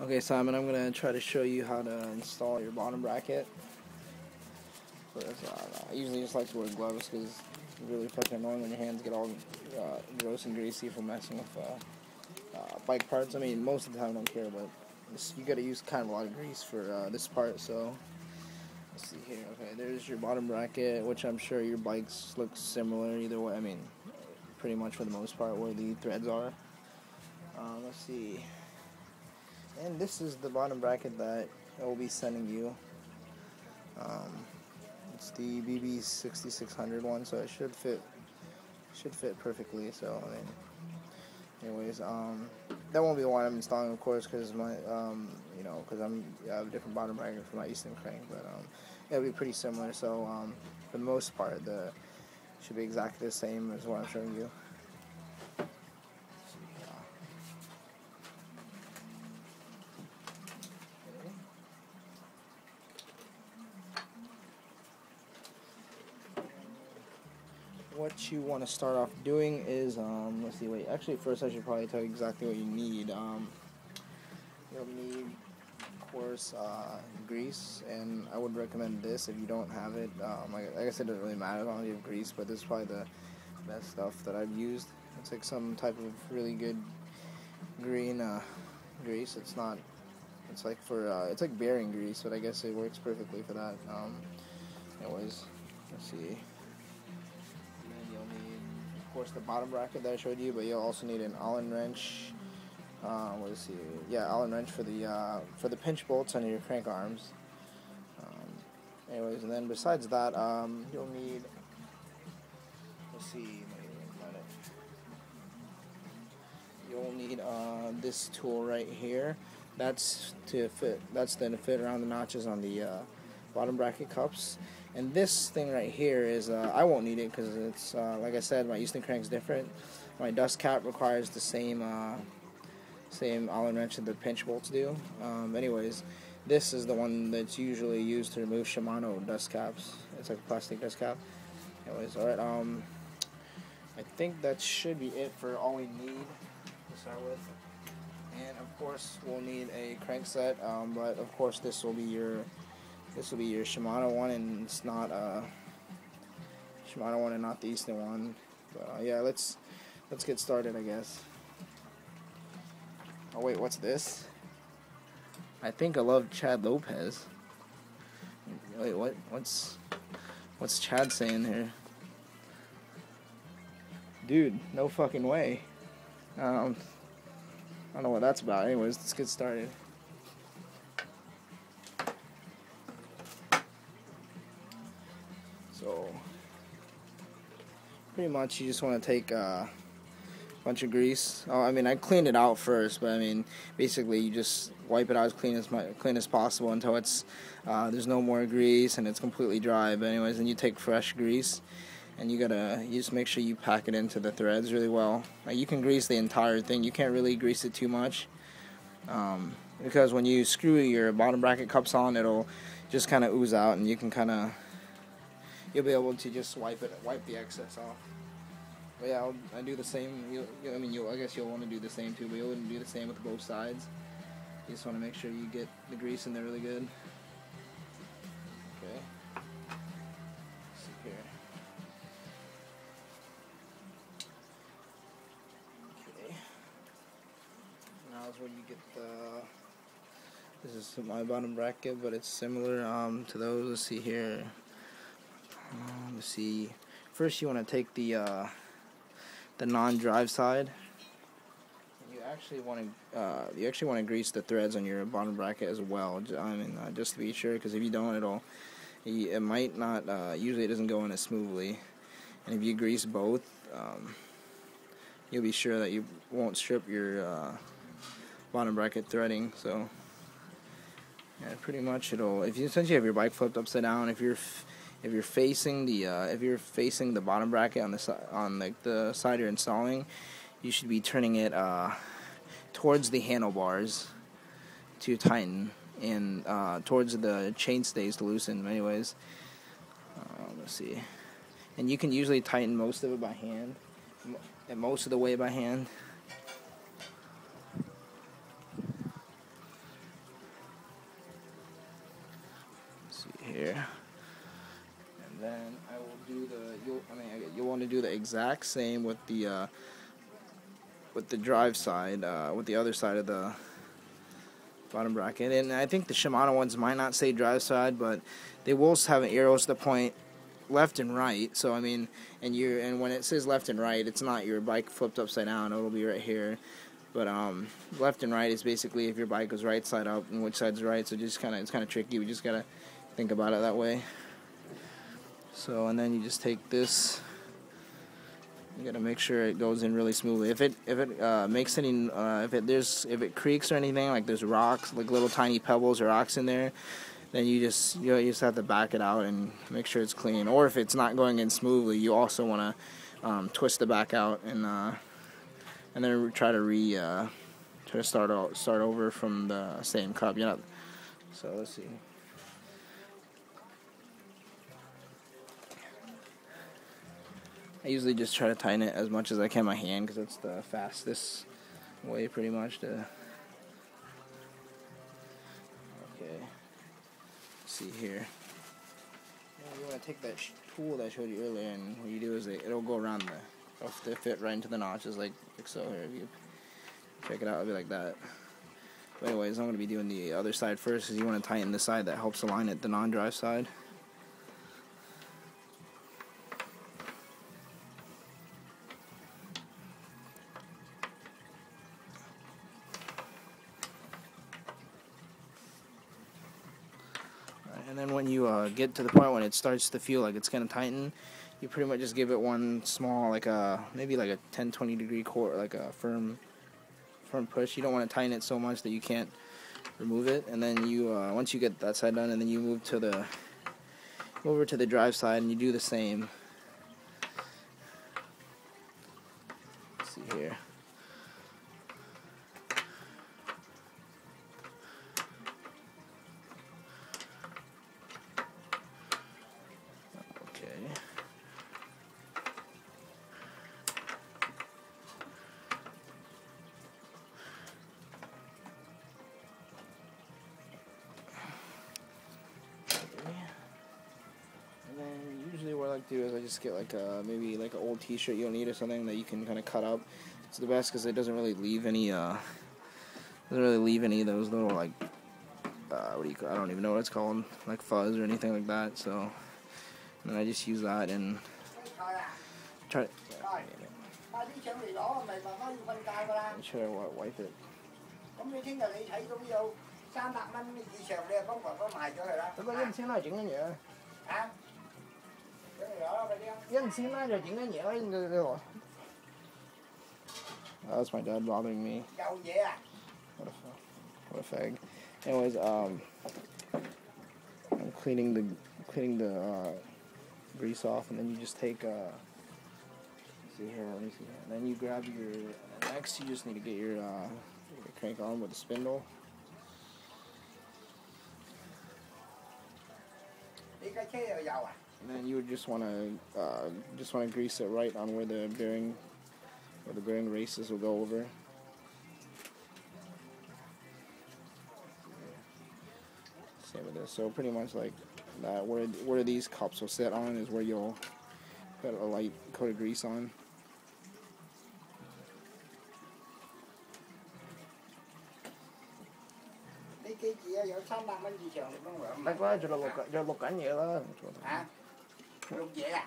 Okay, Simon, I'm going to try to show you how to install your bottom bracket. First, I usually just like to wear gloves because it's really fucking annoying when your hands get all gross and greasy from messing with bike parts. I mean, most of the time I don't care, but you got to use kind of a lot of grease for this part, so let's see here. Okay, there's your bottom bracket, which I'm sure your bikes look similar either way. I mean, pretty much for the most part where the threads are. Let's see. And this is the bottom bracket that I will be sending you. It's the BB6600 one, so it should fit perfectly. So I mean, anyways, that won't be the one I'm installing, of course, because my because I have a different bottom bracket for my Easton crank, but it'll be pretty similar. So for the most part, the should be exactly the same as what I'm showing you. What you want to start off doing is, let's see, wait, actually first I should probably tell you exactly what you need. You'll need, of course, grease, and I would recommend this if you don't have it. Like I said, it doesn't really matter as long as you have grease, but this is probably the best stuff that I've used. It's like some type of really good green grease. It's like it's like bearing grease, but I guess it works perfectly for that. Anyways, let's see. Of course, the bottom bracket that I showed you, but you'll also need an Allen wrench. Let's see, yeah, Allen wrench for the pinch bolts on your crank arms. Anyways, and then besides that, you'll need. Let's see, you'll need this tool right here. That's to fit. That's then to fit around the notches on the bottom bracket cups. And this thing right here is, I won't need it because it's, like I said, my Easton crank's different. My dust cap requires the same Allen wrench that the pinch bolts do. Anyways, this is the one that's usually used to remove Shimano dust caps. It's like a plastic dust cap. Anyways, alright, I think that should be it for all we need to start with. And of course, we'll need a crankset, but of course this will be your Shimano one, and it's not Shimano one and not the Easton one. But yeah, let's get started, I guess. Oh wait, what's this? I think I love Chad Lopez. Wait, what's Chad saying here? Dude, no fucking way. I don't know what that's about. Anyways, let's get started. So, pretty much you just want to take a bunch of grease. Oh, I mean, I cleaned it out first, but I mean, basically you just wipe it out as clean as possible until it's there's no more grease and it's completely dry. But anyways, then you take fresh grease, and you just make sure you pack it into the threads really well. Like, you can grease the entire thing. You can't really grease it too much, because when you screw your bottom bracket cups on, it'll just kind of ooze out, and you can you'll be able to just wipe the excess off. But yeah, I do the same. I guess you'll want to do the same too, but you wouldn't do the same with both sides. You just want to make sure you get the grease in there really good. Okay. Let's see here. Okay. Now is when you get this is my bottom bracket, but it's similar to those. Let's see here. Let's see. First, you want to take the non-drive side. You actually want to grease the threads on your bottom bracket as well. I mean, just to be sure, because if you don't, it might not. Usually, it doesn't go in as smoothly. And if you grease both, you'll be sure that you won't strip your bottom bracket threading. So, yeah, pretty much since you have your bike flipped upside down, if you're facing the bottom bracket on the side you're installing, you should be turning it towards the handlebars to tighten, and towards the chainstays to loosen. Anyways, let's see, and you can usually tighten most of it by hand, most of the way by hand. exact same with the drive side, with the other side of the bottom bracket. And I think the Shimano ones might not say drive side, but they will have arrows that point left and right. So I mean, and when it says left and right, it's not your bike flipped upside down. It'll be right here. But left and right is basically if your bike goes right side up and which side's right. So it's kind of tricky. We just gotta think about it that way. So and then you just take this. You gotta make sure it goes in really smoothly. If it makes any if it creaks or anything, like there's rocks, like little tiny pebbles or rocks in there, then you just have to back it out and make sure it's clean. Or if it's not going in smoothly, you also want to twist the back out and then try to start over from the same cup. So let's see. I usually just try to tighten it as much as I can by hand because it's the fastest way pretty much to. Okay. Let's see here. You want to take that tool that I showed you earlier, and what you do is it'll go around it'll fit right into the notches like so. Here, if you check it out, it'll be like that. But anyways, I'm going to be doing the other side first because you want to tighten the side that helps align it, the non-drive side. And then when you get to the point when it starts to feel like it's going to tighten, you pretty much just give it one small, maybe like a 10-20 degree core, like a firm push. You don't want to tighten it so much that you can't remove it. And then you, once you get that side done, and then you move over to the drive side, and you do the same. Let's see here. What I like to do is I just get maybe like an old t-shirt you don't need or something that you can kind of cut up. It's the best because it doesn't really leave any of those little what do you call, I don't even know what it's called, like fuzz or anything like that. So and I just use that and try to make sure I wipe it. That's my dad bothering me. What a fag. Anyways, I'm cleaning the grease off, and then you just take let me see here. And then you grab next you just need to get your crank on with the spindle. And then you would just want to grease it right on where the bearing races will go over. Same with this. So pretty much like that, where these cups will sit on is where you'll put a light coat of grease on. That's why you're looking here,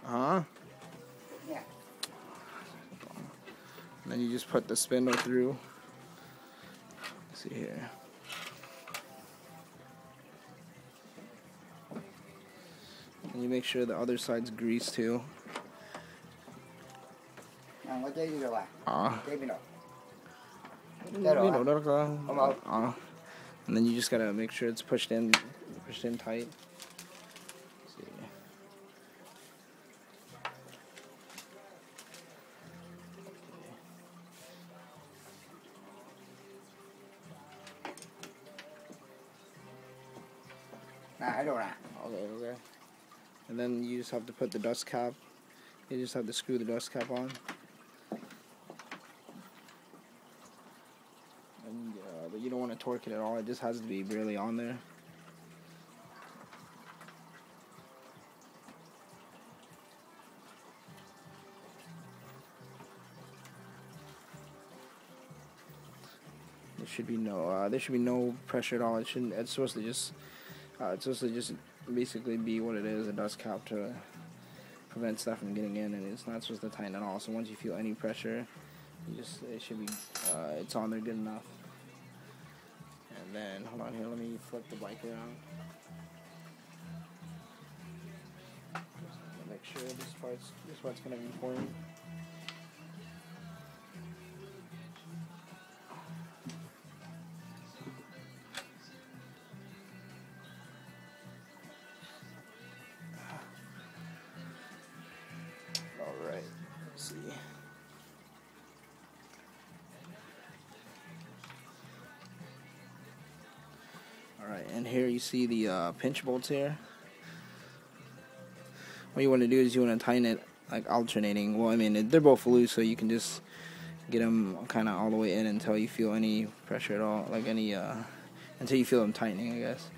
huh? And then you just put the spindle through. Let's see here. And you make sure the other side's greased too. And then you just gotta make sure it's pushed in tight. Let's see. Okay. And then you just have to put the dust cap. You just have to screw the dust cap on. And but you don't want to torque it at all. It just has to be barely on there. there should be no pressure at all. It's supposed to just basically be what it is, a dust cap to prevent stuff from getting in, and it's not supposed to tighten at all. So once you feel any pressure, it should be it's on there good enough. And then hold on here, let me flip the bike around. Make sure this part's gonna be important. Alright, let's see. Alright, and here you see the pinch bolts here. What you want to do is you want to tighten it like alternating. Well, I mean, they're both loose, so you can just get them kind of all the way in until you feel any pressure at all, like any, until you feel them tightening, I guess.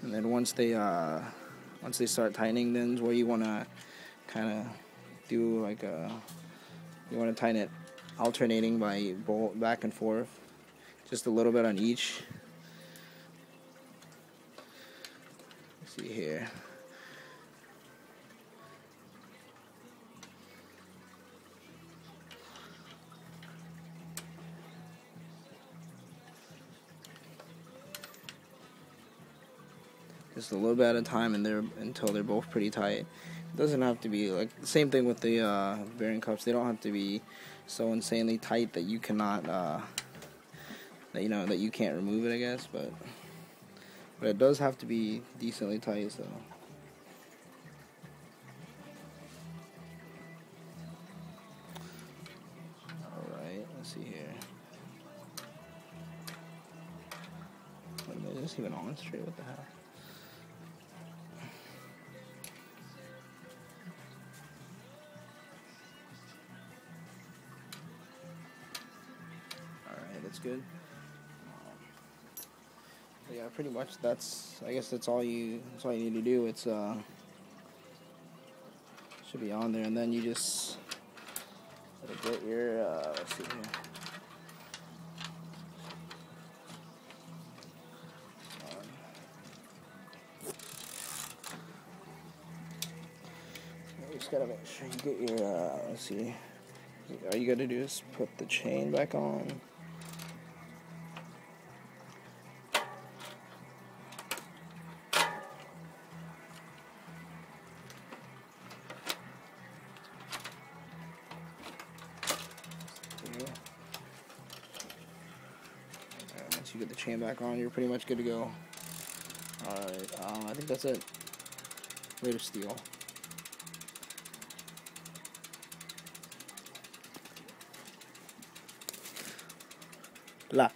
And then once they start tightening, then is where you want to kind of do like you want to tighten it alternating by bolt back and forth, just a little bit on each. See here. Just a little bit at a time, and until they're both pretty tight. It doesn't have to be like the same thing with the bearing cups. They don't have to be so insanely tight that you cannot that you can't remove it, I guess, but it does have to be decently tight, so. Alright, let's see here. Wait a minute, is this even on straight? What the hell? Alright, that's good. Yeah, pretty much I guess that's all you need to do. It's should be on there, and then you just get your let's see here. You just gotta make sure you get your let's see. All you gotta do is put the chain back on. Once you get the chain back on, you're pretty much good to go. Alright, I think that's it. Later, steel. La.